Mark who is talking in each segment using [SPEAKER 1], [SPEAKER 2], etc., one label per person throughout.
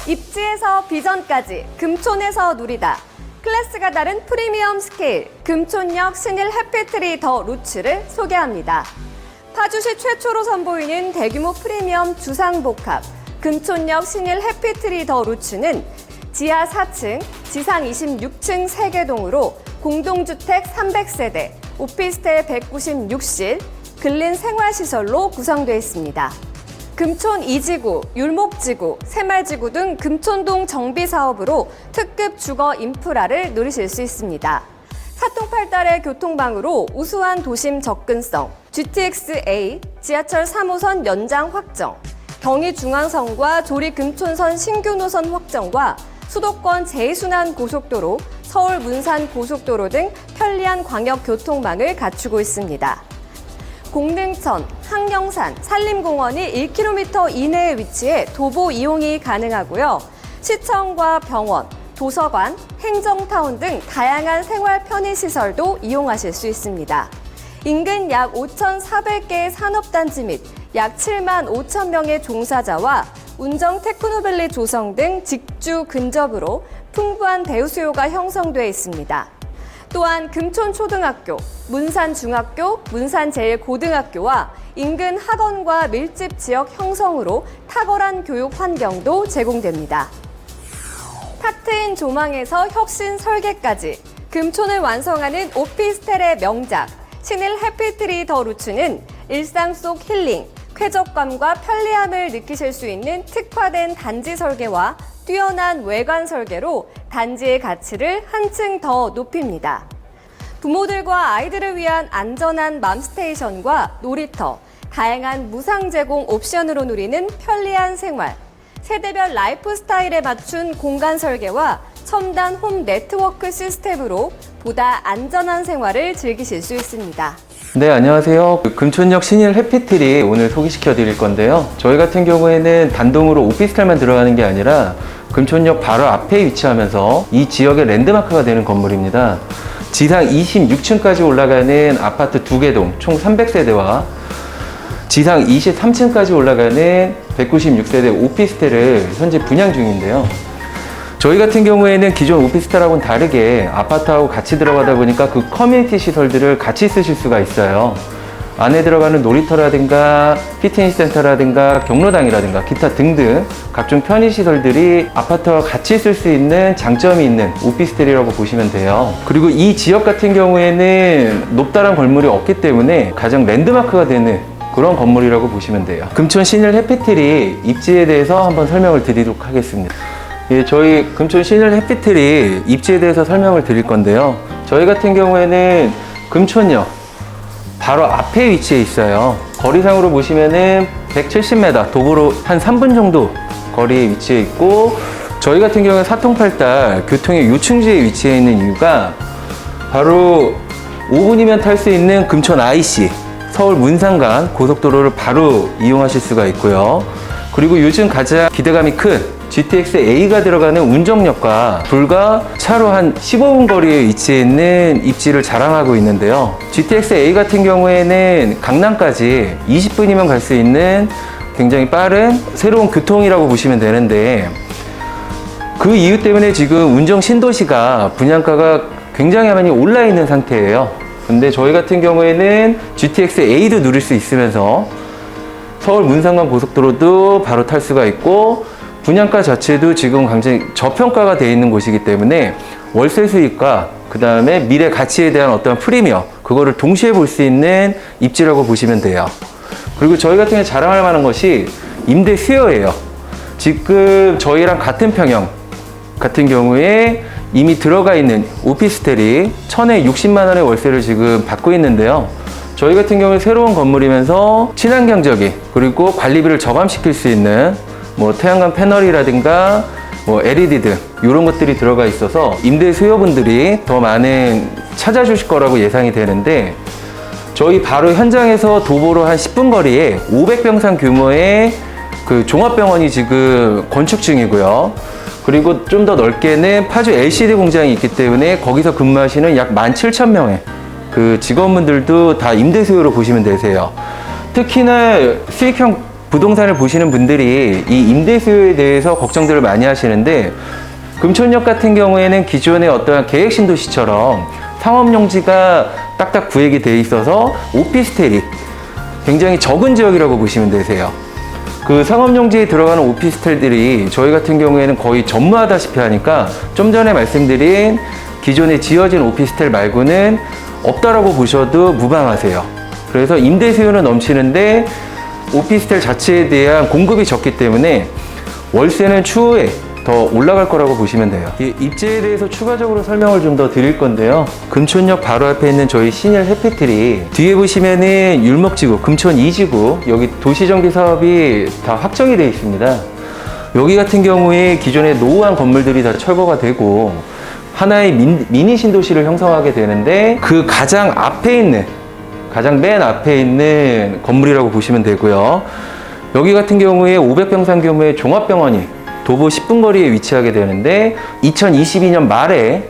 [SPEAKER 1] 입지에서 비전까지 금촌에서 누리다. 클래스가 다른 프리미엄 스케일 금촌역 신일 해피트리 더 루츠를 소개합니다. 파주시 최초로 선보이는 대규모 프리미엄 주상복합 금촌역 신일 해피트리 더 루츠는 지하 4층, 지상 26층 3개동으로 공동주택 300세대, 오피스텔 196실, 근린 생활시설로 구성되어 있습니다. 금촌 2지구, 율목지구, 새말지구 등 금촌동 정비사업으로 특급 주거 인프라를 누리실 수 있습니다. 사통팔달의 교통방으로 우수한 도심 접근성, GTX-A, 지하철 3호선 연장 확정, 경의중앙선과 조리금촌선 신규 노선 확정과 수도권 제2순환 고속도로, 서울 문산 고속도로 등 편리한 광역교통망을 갖추고 있습니다. 공릉천, 항령산, 산림공원이 1km 이내에 위치해 도보 이용이 가능하고요. 시청과 병원, 도서관, 행정타운 등 다양한 생활 편의시설도 이용하실 수 있습니다. 인근 약 5,400개의 산업단지 및 약 7만 5천 명의 종사자와 운정 테크노밸리 조성 등 직주 근접으로 풍부한 배우 수요가 형성되어 있습니다. 또한 금촌초등학교, 문산중학교, 문산제일고등학교와 인근 학원과 밀집 지역 형성으로 탁월한 교육 환경도 제공됩니다. 탁 트인 조망에서 혁신 설계까지 금촌을 완성하는 오피스텔의 명작 신일 해피트리 더 루츠는 일상 속 힐링, 쾌적감과 편리함을 느끼실 수 있는 특화된 단지 설계와 뛰어난 외관 설계로 단지의 가치를 한층 더 높입니다. 부모들과 아이들을 위한 안전한 맘스테이션과 놀이터, 다양한 무상 제공 옵션으로 누리는 편리한 생활, 세대별 라이프 스타일에 맞춘 공간 설계와 첨단 홈 네트워크 시스템으로 보다 안전한 생활을 즐기실 수 있습니다.
[SPEAKER 2] 네, 안녕하세요. 금촌역 신일 해피트리 오늘 소개시켜 드릴 건데요. 저희 같은 경우에는 단독으로 오피스텔만 들어가는 게 아니라 금촌역 바로 앞에 위치하면서 이 지역의 랜드마크가 되는 건물입니다. 지상 26층까지 올라가는 아파트 2개 동 총 300세대와 지상 23층까지 올라가는 196세대 오피스텔을 현재 분양 중인데요. 저희 같은 경우에는 기존 오피스텔하고는 다르게 아파트하고 같이 들어가다 보니까 그 커뮤니티 시설들을 같이 쓰실 수가 있어요. 안에 들어가는 놀이터라든가 피트니스 센터라든가 경로당이라든가 기타 등등 각종 편의시설들이 아파트와 같이 쓸 수 있는 장점이 있는 오피스텔이라고 보시면 돼요. 그리고 이 지역 같은 경우에는 높다란 건물이 없기 때문에 가장 랜드마크가 되는 그런 건물이라고 보시면 돼요. 금촌 신일 해피트리 입지에 대해서 한번 설명을 드리도록 하겠습니다. 예, 저희 금촌 신일 해피트리 입지에 대해서 설명을 드릴 건데요. 저희 같은 경우에는 금촌역 바로 앞에 위치해 있어요. 거리상으로 보시면은 170m, 도보로 한 3분 정도 거리에 위치해 있고, 저희 같은 경우는 사통팔달 교통의 요충지에 위치해 있는 이유가 바로 5분이면 탈 수 있는 금촌 IC, 서울 문산 간 고속도로를 바로 이용하실 수가 있고요. 그리고 요즘 가장 기대감이 큰 GTX-A가 들어가는 운정역과 불과 차로 한 15분 거리에 위치해 있는 입지를 자랑하고 있는데요. GTX-A 같은 경우에는 강남까지 20분이면 갈 수 있는 굉장히 빠른 새로운 교통이라고 보시면 되는데, 그 이유 때문에 지금 운정 신도시가 분양가가 굉장히 많이 올라 있는 상태예요. 근데 저희 같은 경우에는 GTX-A도 누릴 수 있으면서 서울 문산간 고속도로도 바로 탈 수가 있고, 분양가 자체도 지금 굉장히 저평가가 되어 있는 곳이기 때문에 월세 수익과 그 다음에 미래 가치에 대한 어떤 프리미엄, 그거를 동시에 볼 수 있는 입지라고 보시면 돼요. 그리고 저희 같은 경우에 자랑할 만한 것이 임대 수요예요. 지금 저희랑 같은 평형 같은 경우에 이미 들어가 있는 오피스텔이 1,060만 원의 월세를 지금 받고 있는데요. 저희 같은 경우에 새로운 건물이면서 친환경적인, 그리고 관리비를 저감시킬 수 있는 뭐 태양광 패널이라든가 뭐 LED 등 이런 것들이 들어가 있어서 임대 수요분들이 더 많은 찾아주실 거라고 예상이 되는데, 저희 바로 현장에서 도보로 한 10분 거리에 500병상 규모의 그 종합병원이 지금 건축 중이고요. 그리고 좀 더 넓게는 파주 LCD 공장이 있기 때문에 거기서 근무하시는 약 17,000명의 그 직원분들도 다 임대 수요로 보시면 되세요. 특히나 수익형 부동산을 보시는 분들이 이 임대 수요에 대해서 걱정들을 많이 하시는데, 금촌역 같은 경우에는 기존의 어떠한 계획 신도시처럼 상업용지가 딱딱 구획이 돼 있어서 오피스텔이 굉장히 적은 지역이라고 보시면 되세요. 그 상업용지에 들어가는 오피스텔들이 저희 같은 경우에는 거의 전무하다시피 하니까 좀 전에 말씀드린 기존에 지어진 오피스텔 말고는 없다라고 보셔도 무방하세요. 그래서 임대 수요는 넘치는데 오피스텔 자체에 대한 공급이 적기 때문에 월세는 추후에 더 올라갈 거라고 보시면 돼요. 이 입지에 대해서 추가적으로 설명을 좀 더 드릴 건데요. 금촌역 바로 앞에 있는 저희 신일 해피트리 뒤에 보시면은 율목지구, 금촌 2지구 여기 도시정비 사업이 다 확정이 되어 있습니다. 여기 같은 경우에 기존의 노후한 건물들이 다 철거가 되고 하나의 미니 신도시를 형성하게 되는데, 그 가장 맨 앞에 있는 건물이라고 보시면 되고요. 여기 같은 경우에 500병상 규모의 종합병원이 도보 10분 거리에 위치하게 되는데 2022년 말에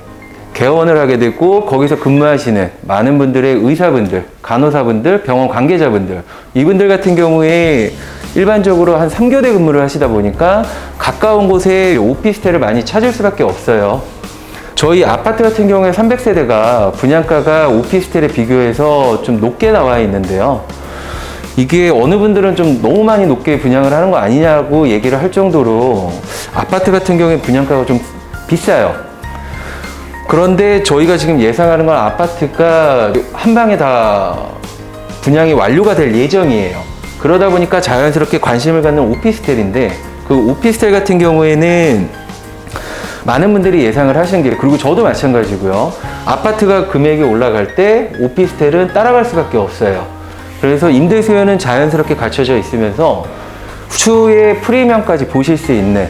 [SPEAKER 2] 개원을 하게 됐고, 거기서 근무하시는 많은 분들의 의사분들, 간호사분들, 병원 관계자분들, 이분들 같은 경우에 일반적으로 한 3교대 근무를 하시다 보니까 가까운 곳에 오피스텔을 많이 찾을 수밖에 없어요. 저희 아파트 같은 경우에 300세대가 분양가가 오피스텔에 비교해서 좀 높게 나와 있는데요. 이게 어느 분들은 좀 너무 많이 높게 분양을 하는 거 아니냐고 얘기를 할 정도로 아파트 같은 경우에 분양가가 좀 비싸요. 그런데 저희가 지금 예상하는 건 아파트가 한 방에 다 분양이 완료가 될 예정이에요. 그러다 보니까 자연스럽게 관심을 갖는 오피스텔인데, 그 오피스텔 같은 경우에는 많은 분들이 예상을 하시는 게, 그리고 저도 마찬가지고요. 아파트가 금액이 올라갈 때 오피스텔은 따라갈 수밖에 없어요. 그래서 임대 수요는 자연스럽게 갖춰져 있으면서 추후에 프리미엄까지 보실 수 있는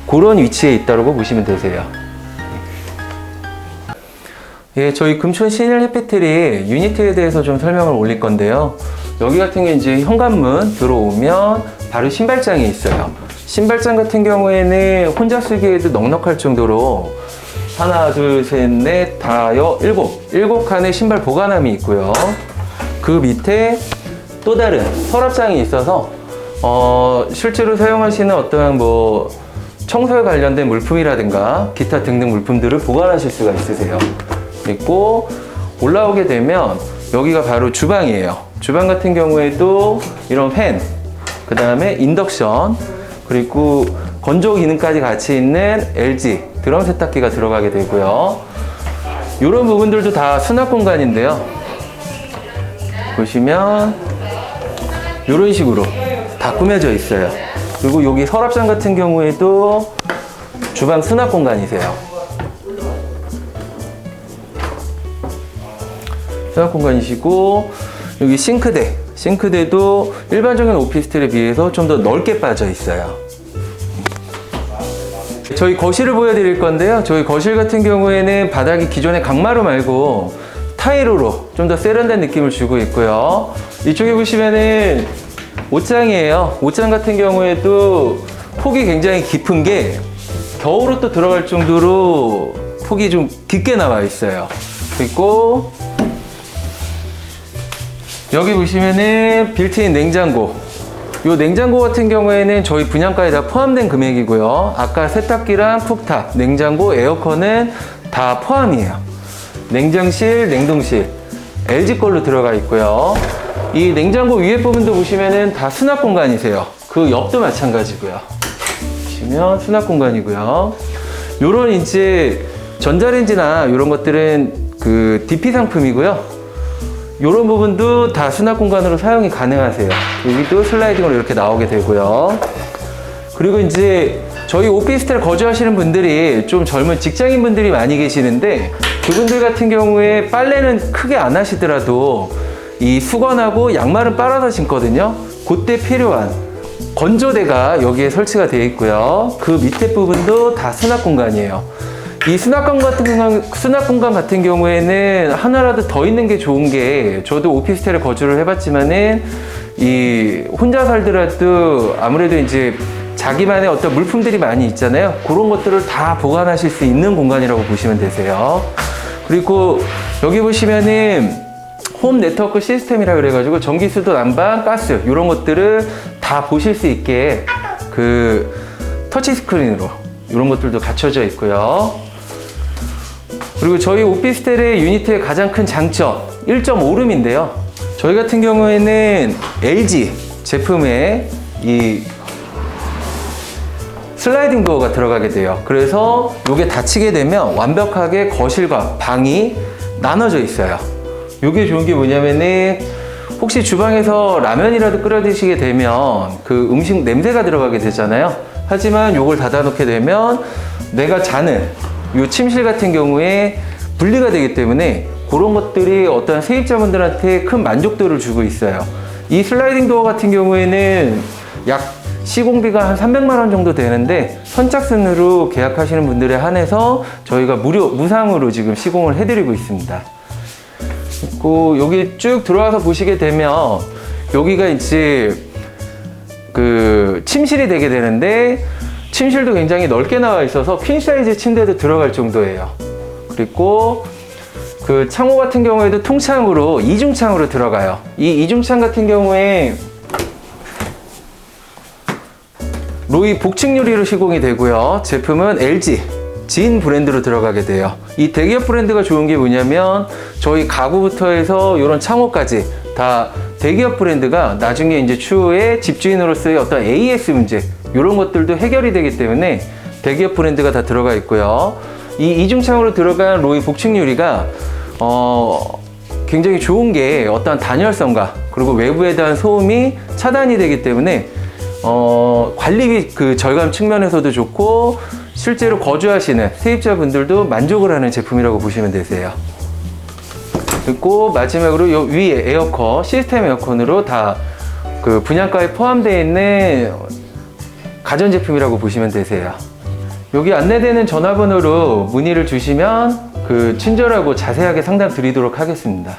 [SPEAKER 2] 그런 위치에 있다고 보시면 되세요. 예, 저희 금촌 신일 해피트리 유니트에 대해서 좀 설명을 올릴 건데요. 여기 같은 게 이제 현관문 들어오면 바로 신발장이 있어요. 신발장 같은 경우에는 혼자 쓰기에도 넉넉할 정도로 하나, 둘, 셋, 넷, 다여, 일곱 칸의 신발 보관함이 있고요. 그 밑에 또 다른 서랍장이 있어서 실제로 사용하시는 어떠한 뭐 청소에 관련된 물품이라든가 기타 등등 물품들을 보관하실 수가 있으세요. 그리고 올라오게 되면 여기가 바로 주방이에요. 주방 같은 경우에도 이런 팬, 그 다음에 인덕션, 그리고 건조 기능까지 같이 있는 LG 드럼 세탁기가 들어가게 되고요. 이런 부분들도 다 수납 공간인데요. 보시면 이런 식으로 다 꾸며져 있어요. 그리고 여기 서랍장 같은 경우에도 주방 수납 공간이세요. 수납 공간이시고, 여기 싱크대도 일반적인 오피스텔에 비해서 좀 더 넓게 빠져 있어요. 저희 거실을 보여드릴 건데요. 저희 거실 같은 경우에는 바닥이 기존의 강마루 말고 타일로 좀 더 세련된 느낌을 주고 있고요. 이쪽에 보시면은 옷장이에요. 옷장 같은 경우에도 폭이 굉장히 깊은 게 겨울옷 또 들어갈 정도로 폭이 좀 깊게 나와 있어요. 그리고 여기 보시면은 빌트인 냉장고. 이 냉장고 같은 경우에는 저희 분양가에 다 포함된 금액이고요. 아까 세탁기랑 쿡탑, 냉장고, 에어컨은 다 포함이에요. 냉장실, 냉동실, LG 걸로 들어가 있고요. 이 냉장고 위에 부분도 보시면은 다 수납 공간이세요. 그 옆도 마찬가지고요. 보시면 수납 공간이고요. 요런 이제 전자레인지나 이런 것들은 그 DP 상품이고요. 이런 부분도 다 수납 공간으로 사용이 가능하세요. 여기도 슬라이딩으로 이렇게 나오게 되고요. 그리고 이제 저희 오피스텔 거주하시는 분들이 좀 젊은 직장인 분들이 많이 계시는데, 그분들 같은 경우에 빨래는 크게 안 하시더라도 이 수건하고 양말은 빨아서 신거든요. 그때 필요한 건조대가 여기에 설치가 되어 있고요. 그 밑에 부분도 다 수납 공간이에요. 이 수납 공간 같은 경우에는 하나라도 더 있는 게 좋은 게, 저도 오피스텔에 거주를 해봤지만은 이 혼자 살더라도 아무래도 이제 자기만의 어떤 물품들이 많이 있잖아요. 그런 것들을 다 보관하실 수 있는 공간이라고 보시면 되세요. 그리고 여기 보시면은 홈 네트워크 시스템이라 그래가지고 전기수도 난방, 가스 이런 것들을 다 보실 수 있게 그 터치 스크린으로 이런 것들도 갖춰져 있고요. 그리고 저희 오피스텔의 유니트의 가장 큰 장점 1.5룸인데요. 저희 같은 경우에는 LG 제품의 이 슬라이딩 도어가 들어가게 돼요. 그래서 이게 닫히게 되면 완벽하게 거실과 방이 나눠져 있어요. 이게 좋은 게 뭐냐면은 혹시 주방에서 라면이라도 끓여 드시게 되면 그 음식 냄새가 들어가게 되잖아요. 하지만 이걸 닫아놓게 되면 내가 자는 이 침실 같은 경우에 분리가 되기 때문에 그런 것들이 어떤 세입자분들한테 큰 만족도를 주고 있어요. 이 슬라이딩 도어 같은 경우에는 약 시공비가 한 300만 원 정도 되는데 선착순으로 계약하시는 분들에 한해서 저희가 무상으로 지금 시공을 해드리고 있습니다. 그리고 여기 쭉 들어와서 보시게 되면 여기가 이제 그 침실이 되게 되는데 침실도 굉장히 넓게 나와 있어서 퀸 사이즈 침대도 들어갈 정도예요. 그리고 그 창호 같은 경우에도 통창으로 이중창으로 들어가요. 이 이중창 같은 경우에 로이 복층 유리로 시공이 되고요. 제품은 LG 진 브랜드로 들어가게 돼요. 이 대기업 브랜드가 좋은 게 뭐냐면 저희 가구부터 해서 이런 창호까지 다 대기업 브랜드가 나중에 이제 추후에 집주인으로서의 어떤 AS 문제 이런 것들도 해결이 되기 때문에 대기업 브랜드가 다 들어가 있고요. 이 이중창으로 들어간 로이 복층 유리가 굉장히 좋은 게 어떤 단열성과 그리고 외부에 대한 소음이 차단이 되기 때문에 관리비 그 절감 측면에서도 좋고 실제로 거주하시는 세입자분들도 만족을 하는 제품이라고 보시면 되세요. 그리고 마지막으로 요 위에 에어컨, 시스템 에어컨으로 다 그 분양가에 포함되어 있는 가전제품이라고 보시면 되세요. 여기 안내되는 전화번호로 문의를 주시면 그 친절하고 자세하게 상담 드리도록 하겠습니다.